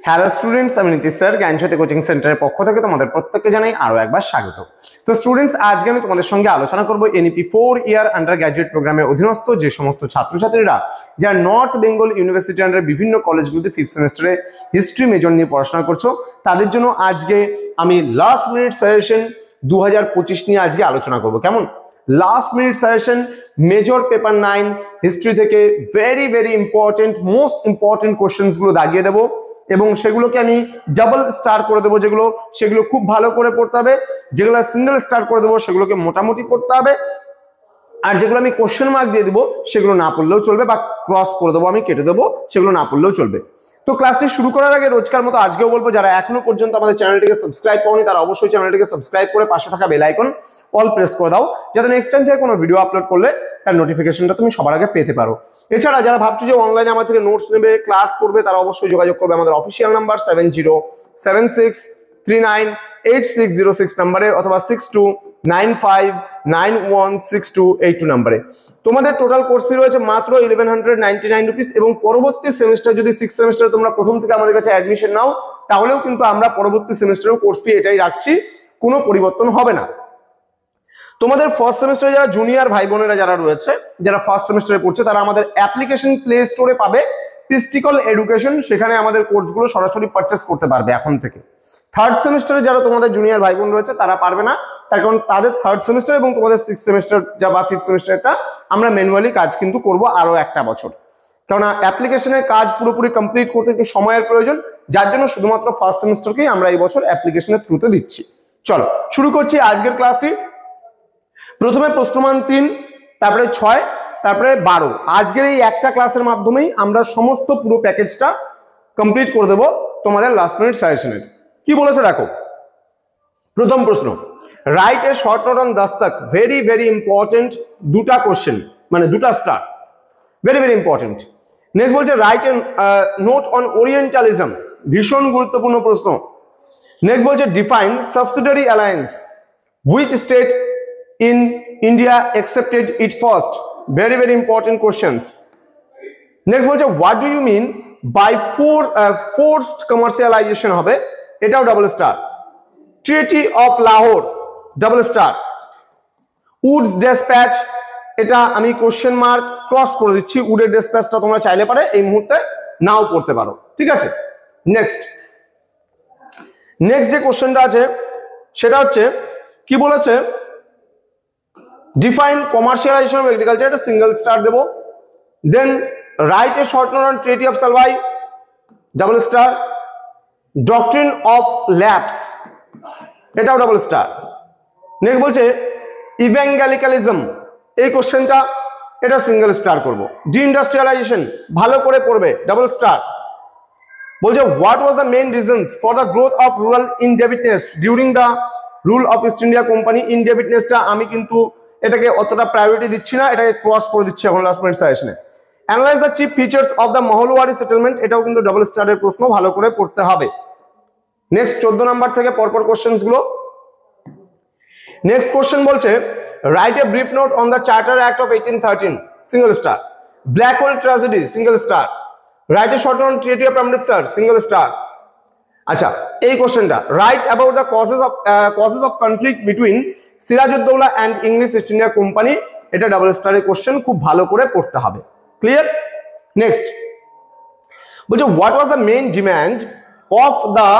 Hello students, আমি Nitish sir জ্ঞানজ্যোতি coaching সেন্টারের পক্ষ থেকে তোমাদের প্রত্যেককে জানাই আরো একবার স্বাগত। তো স্টুডেন্টস, আজকে আমি তোমাদের সঙ্গে আলোচনা করব এনইপি 4 ইয়ার আন্ডার গ্র্যাজুয়েট প্রোগ্রামের অধীনস্থ যে সমস্ত ছাত্রছাত্রীরা যারা নর্থ বেঙ্গল ইউনিভার্সিটি আন্ডার বিভিন্ন কলেজগুলোতে 5th সেমিস্টারে হিস্ট্রি মেজর নিয়ে পড়াশোনা করছো, তাদের জন্য আজকে আমি লাস্ট মিনিট সাজেশন 2025 নিয়ে আজকে আলোচনা করব। কেমন? Last minute suggestion major paper 9 history থেকে very very important, most important questions গুলো দাগিয়ে দেবো এবং সেগুলোকে আমি ডাবল স্টার করে দেবো। সেগুলো খুব ভালো করে পড়তে হবে, যেগুলো সিঙ্গেল স্টার করে দেবো সেগুলোকে মোটামুটি পড়তে হবে, আর যেগুলো আমি কোশ্চেন মার্ক দিয়ে দিব সেগুলো না পড়লেও চলবে, বা ক্রস করে দেবো, আমি কেটে দেবো, সেগুলো না পড়লেও চলবে। তো ক্লাসটি শুরু করার আগে রোজকার মতো আজকেও বলবো, যারা এখনো পর্যন্ত আমাদের চ্যানেলটিকে সাবস্ক্রাইব করনি তারা অবশ্যই চ্যানেলটিকে সাবস্ক্রাইব করে পাশে থাকা বেল আইকন অল প্রেস করে দাও, যাতে নেক্সট টাইম থেকে কোনো ভিডিও আপলোড করলে তার নোটিফিকেশনটা তুমি সবার আগে পেতে পারো। এছাড়া যারা ভাবছো যে অনলাইনে আমার থেকে নোটস নেবে, ক্লাস করবে, তারা অবশ্যই যোগাযোগ করবে আমাদের অফিসিয়াল নাম্বার 7076398606 নাম্বারে অথবা 6295916282 নাম্বারে। তোমাদের টোটাল কোর্স ফি রয়েছে মাত্র 1199 রুপিস, এবং পরবর্তী সেমিস্টার যদি 6th সেমিস্টারে তোমরা প্রথম থেকে আমাদের কাছে অ্যাডমিশন নাও তাহলেও কিন্তু আমরা পরবর্তী সেমিস্টারেও কোর্স ফি এটাই রাখছি, কোনো পরিবর্তন হবে না। তোমাদের ফার্স্ট সেমিস্টারে যারা জুনিয়র ভাই বোনেরা যারা রয়েছে, যারা ফার্স্ট সেমিস্টারে পড়ছে, তারা আমাদের অ্যাপ্লিকেশন প্লে স্টোরে পাবে পিস্টিকল এডুকেশন, সেখানে আমাদের কোর্সগুলো সরাসরি পারচেস করতে পারবে এখন থেকে। থার্ড সেমিস্টারে যারা তোমাদের জুনিয়র ভাই বোন রয়েছে তারা পারবে না, তার কারণ তাদের থার্ড সেমিস্টার এবং তোমাদের 6th সেমিস্টার যা বা 5th সেমিস্টারটা আমরা ম্যানুয়ালি কাজ কিন্তু করব আরো একটা বছর, কেননা অ্যাপ্লিকেশনের কাজ পুরোপুরি কমপ্লিট করতে একটু সময়ের প্রয়োজন, যার জন্য শুধুমাত্র ফার্স্ট সেমিস্টারকেই আমরা এই বছর অ্যাপ্লিকেশনের থ্রুতে দিচ্ছি। চলো শুরু করছি আজকের ক্লাসটি। প্রথমে প্রশ্নমান 3, তারপরে 6, তারপরে 12। আজকের এই একটা ক্লাসের মাধ্যমেই আমরা সমস্ত পুরো প্যাকেজটা কমপ্লিট করে দেবো তোমাদের লাস্ট মিনিট সাজেশনের। কি বলেছে দেখো, প্রথম প্রশ্ন, write a short note on dastak. Very very important, দুটা কোশ্চেন, মানে দুটা star, very very important. Next বলছে write a note on orientalism, ভীষণ গুরুত্বপূর্ণ প্রশ্ন। নেক্সট বলছে define subsidiary alliance, which state in India accepted it first. Very very important questions. Next বলছে what do you mean by forced commercialization হবে, এটাও double star. Treaty of Lahore, double star. Woods Dispatch, এটা আমি question mark cross করে দিচ্ছি, উডের ডিসপ্যাচটা তোমরা চাইলে পারে এই মুহূর্তে নাও পড়তে পারো, ঠিক আছে। নেক্সট যে কোশ্চেনটা আছে সেটা হচ্ছে কি বলেছে, ডিফাইন কমার্শিয়ালাইজেশন অফ এগ্রিকালচার, এটা সিঙ্গেল স্টার দেবো। Then write a short note on treaty of Salbai, double star. Doctrine of lapse, এটাও ডাবল স্টার। নেক্সট বলছে ইভ্যাঞ্জেলিক্যালিজম, এই কোশ্চেনটা এটা সিঙ্গেল স্টার করব। ডিইন্ডাস্ট্রিয়ালাইজেশন ভালো করে পড়বে, ডাবল স্টার। বলছে what was the main reasons for the growth of rural indebtedness during the rule of East India company. ইনডেবিটনেসটা আমি কিন্তু এটাকে অতটা প্রায়োরিটি দিচ্ছি না, এটাকে ক্রস করে দিচ্ছি এখন লাস্ট মিনিট সাজেশনে। Analyse the chief features of the Mahalwari settlement, এটাও কিন্তু ডাবল স্টারের প্রশ্ন, ভালো করে পড়তে হবে। নেক্সট 14 নাম্বার থেকে পরপর কোশ্চেন্স গুলো। নেক্সট কোশ্চেন বলছে write a brief note on the charter act of 1813, single star. Black hole tragedy, single star. Write a short on treaty of Amritsar, single star. আচ্ছা, এই কোশ্চেনটা write about the causes of conflict between Sirajuddaulah and English East India company, এটা double স্টারের question, খুব ভালো করে পড়তে হবে। ক্লিয়ার? নেক্সট বলছে what was the main demand of the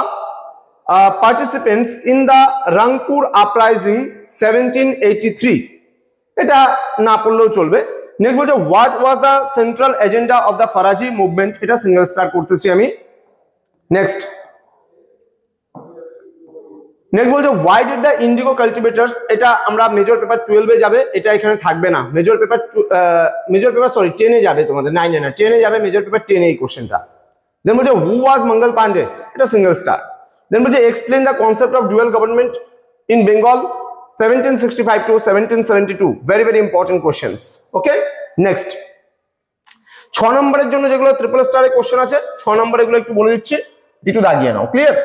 participants in the Rangpur uprising 1783, এটা না পড়লেও চলবে। নেক্সট বলছে what was the central agenda of the Faraji movement, এটা সিঙ্গেল স্টার করতেছি আমি। নেক্সট বলছে হোয়াই ডিড দ্য ইন্ডিগো কাল্টিভেটার্স, এটা আমরা মেজর পেপার 12 এ যাবে, এটা এখানে থাকবে না। মেজর পেপার 10 এ যাবে, তোমাদের 9 এ না 10 এ যাবে, মেজর পেপার 10 এই কোশ্চেনটা। দেন বলছে হু ওয়াজ মঙ্গল পান্ডে, এটা সিঙ্গেল স্টার। দেন বলছে explain the concept of dual government in Bengal 1765 to 1772, very very important questions. Okay, next 6 নম্বরের জন্য যেগুলো ট্রিপল স্টারের কোশ্চেন আছে, 6 নম্বর এগুলো একটু বলে দিচ্ছি, একটু দাগিয়ে নাও। ক্লিয়ার?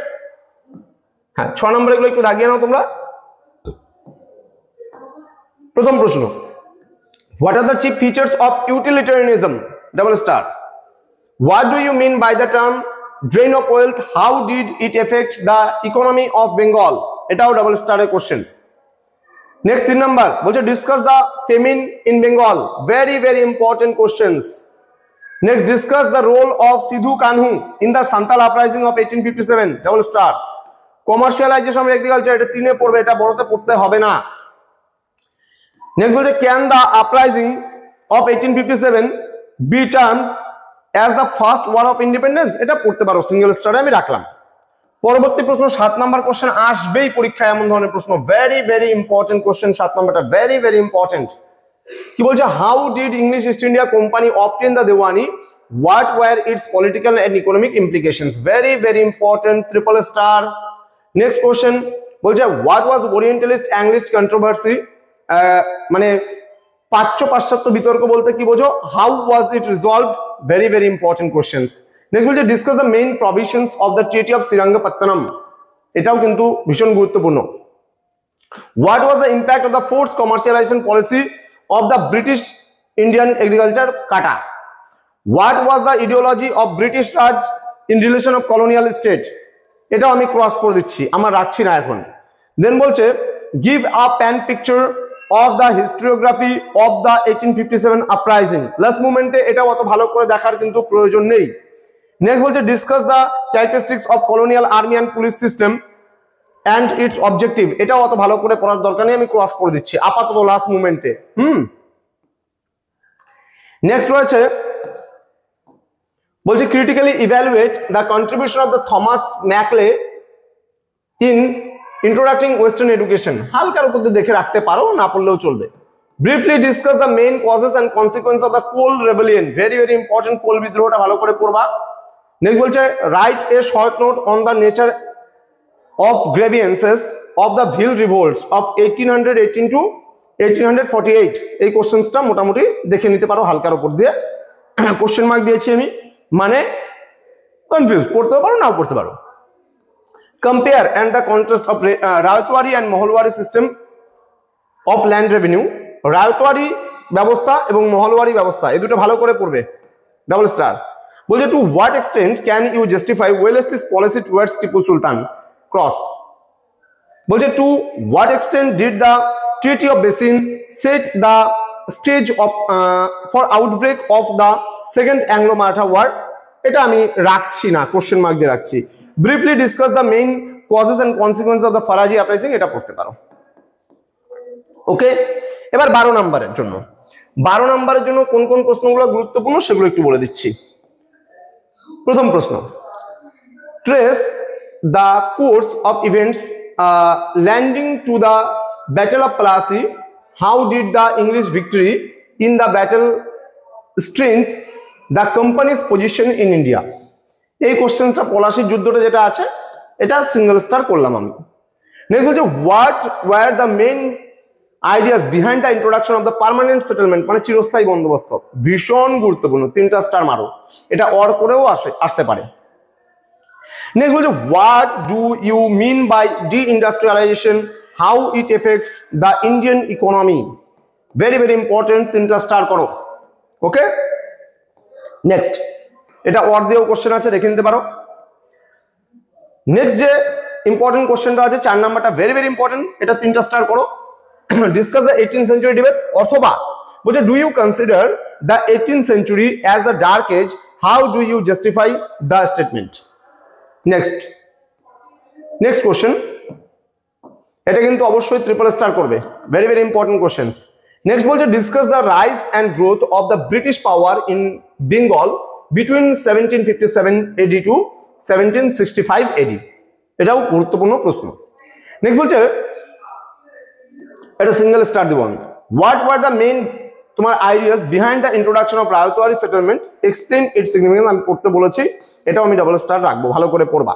হ্যাঁ, 6 নম্বর এগুলো একটু দাগিয়ে নাও তোমরা। প্রথম প্রশ্ন, what are the chief features of utilitarianism, double star. What do you mean by the term drain of wealth, how did it affect the economy of Bengal, এটাও ডাবল স্টারের কোশ্চেন। নেক্সট 3 নাম্বার বলছে discuss the famine in Bengal, very very important questions. Next discuss the role of Sidhu Kanhu in the Santhal uprising of 1857, double star. Commercialisation of agriculture, এটা 3 এ পড়বে, এটা বড়তে পড়তে হবে না। নেক্সট বলছে can the uprising of 1857 be termed as the first war of independence, এটা পড়তে পারো, সিঙ্গেল স্টারে আমি রাখলাম। পরবর্তী প্রশ্ন 7 নাম্বার কোশ্চেন আসবেই পরীক্ষায়, এমন ধরনের প্রশ্ন, ভেরি ভেরি ইম্পর্টেন্ট কোশ্চেন 7 নাম্বারটা, ভেরি ভেরি ইম্পর্টেন্ট। কি বলছে, how did English East India company obtain the Diwani, what were its political and economic implications, very very important, triple star. Next question বলছে what was orientalist anglicist controversy, মানে প্রাচ্য পাশ্চাত্য বিতর্ক বলতে কি বোঝো, how was it resolved, very very important questions. Next বলছে discuss the main provisions of the treaty of Srirangapatnam, এটাও কিন্তু ভীষণ গুরুত্বপূর্ণ। What was the impact of the forced commercialisation policy of the British Indian agriculture কাটা, what was the ideology of British Raj in relation of colonial state, এটাও আমি cross করে দিচ্ছি, আমার রাখছি না এখন। দেন বলছে give a pan picture of the historiography of the 1857 uprising, last মুভমেন্টে এটা অত ভালো করে দেখার কিন্তু প্রয়োজন নেই। নেক্সট বলছে discuss the characteristics of colonial army and police system and it's objective, এটাও অত ভালো করে পড়ার দরকার নেই, আমি ক্রস করে দিচ্ছি আপাতত লাস্ট মুভমেন্টে। নেক্সট রয়েছে বলছে critically evaluate the contribution of the Thomas Macaulay in introducing western education, হালকার উপর দিয়ে দেখে রাখতে পারো, না পড়লেও চলবে। Briefly discuss the main causes and consequence of the Kol rebellion, very very important, Kol বিদ্রোহটা ভালো করে পড়বা। নেক্সট বলছে write a short note on the nature of grievances of the Bhil revolts of 1818 to 1848, এই কোশ্চেন্সটা মোটামুটি দেখে নিতে পারো হালকার উপর দিয়ে, কোশ্চেন মার্ক দিয়েছি আমি, মানে কনফিউজ, পড়তেও পারো নাও পড়তে পারো। Compare and the contrast of Ryotwari and Mahalwari system of land revenue, Ryotwari ব্যবস্থা এবং মহলওয়ারি ব্যবস্থা, এই দুটো ভালো করে পড়বে, ডাবল স্টার। বলছে to what extent can you justify Wellesley's policy towards Tipu Sultan, cross. বলছে to what extent did the treaty of Bassein set the stage of for outbreak of the second Anglo Maratha war, এটা আমি রাখছি না, কোশ্চেন মার্ক দিয়ে রাখছি। Briefly discuss the main causes and consequence of the Faraji uprising, এটা পড়তে পারো। ওকে, এবার 12 নম্বরের জন্য, 12 নম্বরের জন্য কোন কোন প্রশ্নগুলো গুরুত্বপূর্ণ সেগুলো একটু বলে দিচ্ছি। প্রথম প্রশ্ন, trace the course of events landing to the battle of Plassey, how did the English victory in the battle strength the companies position in India, এই কোশ্চেনটা পলাশির যুদ্ধটা যেটা আছে এটা সিঙ্গেল স্টার করলাম আমি। নেক্সট বলছে what were the main ideas behind the introduction of the permanent settlement, মানে চিরস্থায়ী বন্দোবস্ত, ভীষণ গুরুত্বপূর্ণ, 3টা স্টার মারো, এটা অর করেও আসতে পারে। নেক্সট বলছে what do you mean by deindustrialisation, how it effects the Indian economy, very very important, 3টা স্টার করো। ওকে, নেক্সট এটা অর দিয়েও কোশ্চেন আছে, দেখে নিতে পারো। নেক্সট যে ইম্পর্টেন্ট কোশ্চেনটা আছে 4 নাম্বারটা, ভেরি ভেরি ইম্পর্টেন্ট, এটা 3টা স্টার করো। Discuss the 18th century debate, অথবা বলছে do you consider the 18th century as the dark age, how do you justify the statement. Next question, এটা কিন্তু অবশ্যই ট্রিপল স্টার করবে, very very important questions. Next বলছে discuss the rise and growth of the British power in Bengal between 1757 AD to 1765 AD, এটাও গুরুত্বপূর্ণ প্রশ্ন। Next বলছে এটা সিঙ্গেল স্টার দিব আমি, হোয়াট ওয়ার দ্য মেইন তোমার ideas behind the introduction of ryotwari settlement, explain it's significance, আমি পড়তে বলেছি, এটাও আমি ডাবল স্টার রাখবো, ভালো করে পড়বা।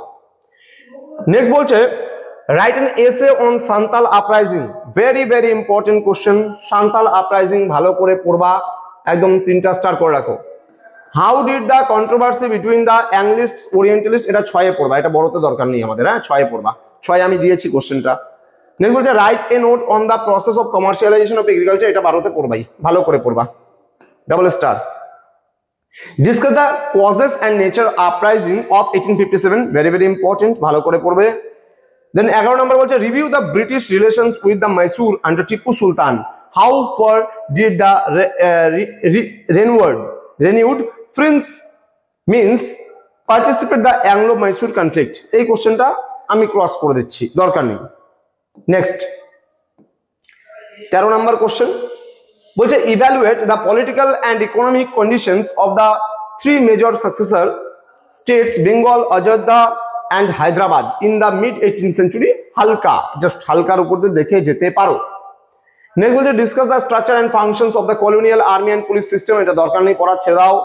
নেক্সট বলছে write an essay on Santal uprising, very very important question, Santal uprising ভালো করে পড়বা, একদম 3টা স্টার করে রাখো। How did the controversy between the anglicist orientalist, এটা 6 পড়বা, এটা বড়তে দরকার নেই আমাদের, হ্যাঁ 6 পড়বা, 6 আমি দিয়েছি কোশ্চেনটা। নেক্সট বলছে write a note on the process of commercialisation of agriculture, এটা 12তে পড়বাই, ভালো করে পড়বা, double star. Discuss the causes and nature uprising of 1857, very very important, ভালো করে পড়বে। দেন 11 নম্বর বলছে review the British relations with the Mysore under Tipu Sultan, how far did the renewed Prince means participate the Anglo Mysore conflict. এই কোশ্চেনটা আমি ক্রস করে দিচ্ছি, দরকার নেই। নেক্সট 13 নম্বর কোশ্চেন বলছে evaluate the political and economic conditions of the three major successor states Bengal, Ayodhya and Hyderabad in the mid 18th century। হালকা, just হালকার উপর দিয়ে দেখে যেতে পারো। নেক্সট বলছে discuss the structure and functions of the colonial army and police system, এটা দরকার নেই, পড়া ছেড়ে দাও।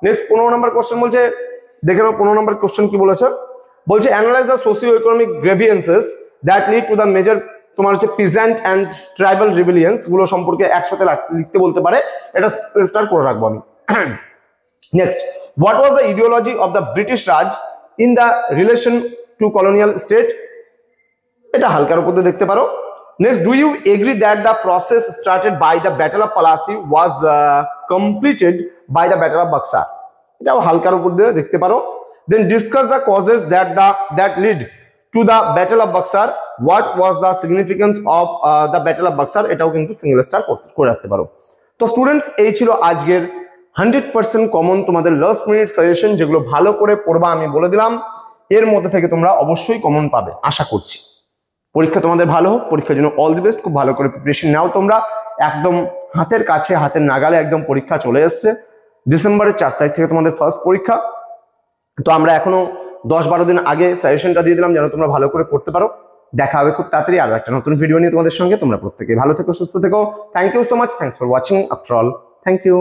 নেক্সট 15 নম্বর কোশ্চেন বলছে, দেখে নাও 15 নম্বর কোশ্চেন কি বলেছে। বলছে analyse the socio economic grievances that lead to the major, তোমার হচ্ছে পিজেন্ট অ্যান্ড ট্রাইবাল রিবেলিয়ন্স গুলো সম্পর্কে একসাথে লিখতে বলতে পারে, এটা স্টার্ট করে রাখবো আমি। Next, what was the ideology of the British Raj in the relation to colonial state, এটা হালকার উপর দিয়ে দেখতে পারো। Next, do you agree that the process started by the battle of Plassey was completed by the battle of Buxar, এটাও হালকার উপর দিয়ে দেখতে পারো। Then discuss the causes that lead to the battle of Buxar, what was the significance of the battle of Buxar, এটাও কিন্তু single star করে রাখতে পারো। তো স্টুডেন্টস, এই ছিল আজকের 100% কমন তোমাদের লাস্ট মিনিট সাজেশন, যেগুলো ভালো করে পড়বা আমি বলে দিলাম। এর মধ্যে থেকে তোমরা অবশ্যই কমন পাবে আশা করছি। পরীক্ষা তোমাদের ভালো হোক, পরীক্ষার জন্য অল দি বেস্ট, খুব ভালো করে প্রিপারেশন নাও তোমরা। একদম হাতের কাছে, হাতের নাগালে একদম পরীক্ষা চলে এসছে। ডিসেম্বরের 4 তারিখ থেকে তোমাদের ফার্স্ট পরীক্ষা। তো আমরা এখনো 10-12 দিন আগে সাজেশনটা দিয়ে দিলাম যেন তোমরা ভালো করে পড়তে পারো। দেখা হবে খুব তাড়াতাড়ি আরো একটা নতুন ভিডিও নিয়ে তোমাদের সঙ্গে। তোমরা প্রত্যেকে ভালো থেকো, সুস্থ থেকো। Thank you so much, thanks for watching after all, thank you.